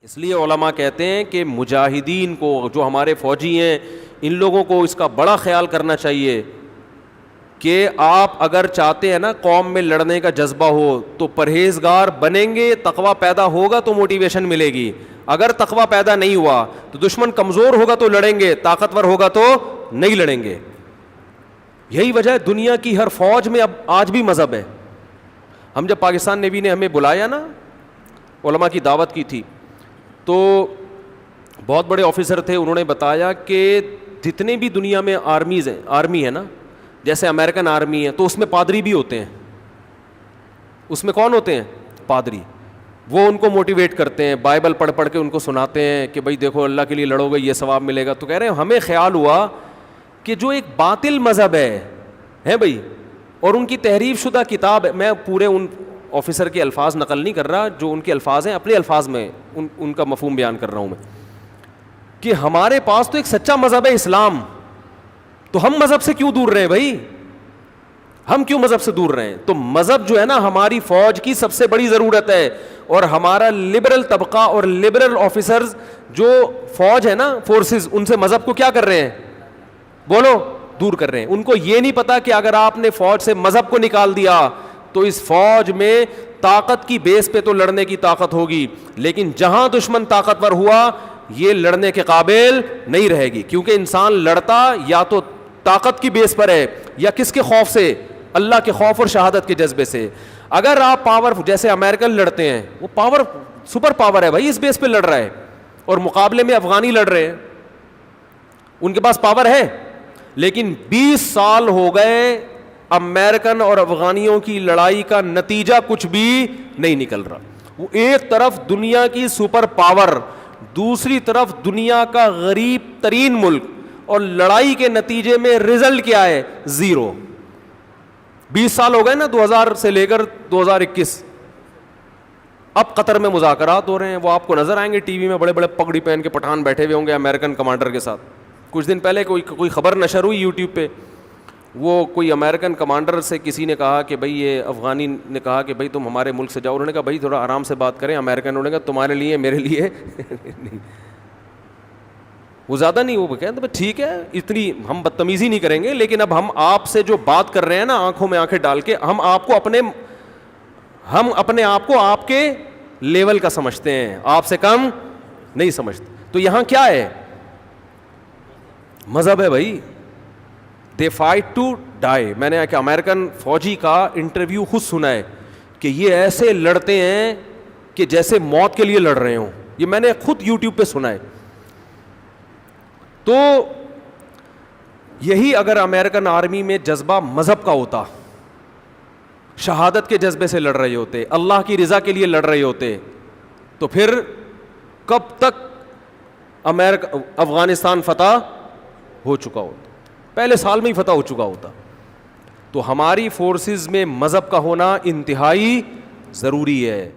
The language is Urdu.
اس لیے علماء کہتے ہیں کہ مجاہدین کو، جو ہمارے فوجی ہیں، ان لوگوں کو اس کا بڑا خیال کرنا چاہیے کہ آپ اگر چاہتے ہیں نا قوم میں لڑنے کا جذبہ ہو تو پرہیزگار بنیں گے، تقویٰ پیدا ہوگا تو موٹیویشن ملے گی. اگر تقویٰ پیدا نہیں ہوا تو دشمن کمزور ہوگا تو لڑیں گے، طاقتور ہوگا تو نہیں لڑیں گے. یہی وجہ ہے دنیا کی ہر فوج میں اب آج بھی مذہب ہے. ہم جب پاکستان نیوی نے ہمیں بلایا نا، علماء کی دعوت کی تھی، تو بہت بڑے آفیسر تھے، انہوں نے بتایا کہ جتنے بھی دنیا میں آرمی ہے نا، جیسے امریکن آرمی ہے تو اس میں پادری بھی ہوتے ہیں. اس میں کون ہوتے ہیں؟ پادری. وہ ان کو موٹیویٹ کرتے ہیں، بائبل پڑھ پڑھ کے ان کو سناتے ہیں کہ بھائی دیکھو اللہ کے لیے لڑو گے یہ ثواب ملے گا. تو کہہ رہے ہیں ہمیں خیال ہوا کہ جو ایک باطل مذہب ہے بھائی، اور ان کی تحریف شدہ کتاب ہے، میں پورے ان آفیسر کے الفاظ نقل نہیں کر رہا، جو ان کے الفاظ ہیں اپنے الفاظ میں ان کا مفہوم بیان کر رہا ہوں میں، کہ ہمارے پاس تو ایک سچا مذہب ہے اسلام، تو ہم مذہب سے کیوں دور رہے ہیں بھائی؟ ہم کیوں مذہب سے دور رہے ہیں؟ تو مذہب جو ہے نا ہماری فوج کی سب سے بڑی ضرورت ہے. اور ہمارا لبرل طبقہ اور لبرل آفیسرز جو فوج ہے نا، فورسز، ان سے مذہب کو کیا کر رہے ہیں؟ بولو، دور کر رہے ہیں. ان کو یہ نہیں پتا کہ اگر آپ نے فوج سے مذہب کو نکال دیا تو اس فوج میں طاقت کی بیس پہ تو لڑنے کی طاقت ہوگی، لیکن جہاں دشمن طاقتور ہوا یہ لڑنے کے قابل نہیں رہے گی. کیونکہ انسان لڑتا یا تو طاقت کی بیس پر ہے یا کس کے خوف سے؟ اللہ کے خوف اور شہادت کے جذبے سے. اگر آپ پاور، جیسے امریکن لڑتے ہیں، وہ پاور سپر پاور ہے بھائی، اس بیس پہ لڑ رہا ہے، اور مقابلے میں افغانی لڑ رہے ہیں، ان کے پاس پاور ہے. لیکن 20 سال ہو گئے امریکن اور افغانیوں کی لڑائی کا نتیجہ کچھ بھی نہیں نکل رہا. وہ ایک طرف دنیا کی سپر پاور، دوسری طرف دنیا کا غریب ترین ملک، اور لڑائی کے نتیجے میں رزلٹ کیا ہے؟ زیرو. 20 سال ہو گئے نا، 2000 سے لے کر 2021. اب قطر میں مذاکرات ہو رہے ہیں، وہ آپ کو نظر آئیں گے ٹی وی میں، بڑے بڑے پگڑی پہن کے پٹھان بیٹھے ہوئے ہوں گے امریکن کمانڈر کے ساتھ. کچھ دن پہلے کوئی خبر نشر ہوئی یوٹیوب پہ، وہ کوئی امریکن کمانڈر سے کسی نے کہا کہ بھائی، یہ افغانی نے کہا کہ بھائی تم ہمارے ملک سے جاؤ. انہوں نے کہا بھائی تھوڑا آرام سے بات کریں. امریکن نے کہا تمہارے لیے، میرے لیے نہیں. وہ زیادہ نہیں، وہ کہتے ہیں ٹھیک ہے، اتنی ہم بدتمیزی نہیں کریں گے، لیکن اب ہم آپ سے جو بات کر رہے ہیں نا آنکھوں میں آنکھیں ڈال کے، ہم اپنے آپ کو آپ کے لیول کا سمجھتے ہیں، آپ سے کم نہیں سمجھتے. تو یہاں کیا ہے؟ مذہب ہے بھائی. They fight to die. میں نے کہ امریکن فوجی کا انٹرویو خود سنا ہے کہ یہ ایسے لڑتے ہیں کہ جیسے موت کے لیے لڑ رہے ہوں. یہ میں نے خود یوٹیوب پہ سنا ہے. تو یہی اگر امریکن آرمی میں جذبہ مذہب کا ہوتا، شہادت کے جذبے سے لڑ رہے ہوتے، اللہ کی رضا کے لیے لڑ رہے ہوتے، تو پھر کب تک افغانستان فتح ہو چکا ہوتا، پہلے سال میں ہی فتح ہو چکا ہوتا. تو ہماری فورسز میں مذہب کا ہونا انتہائی ضروری ہے.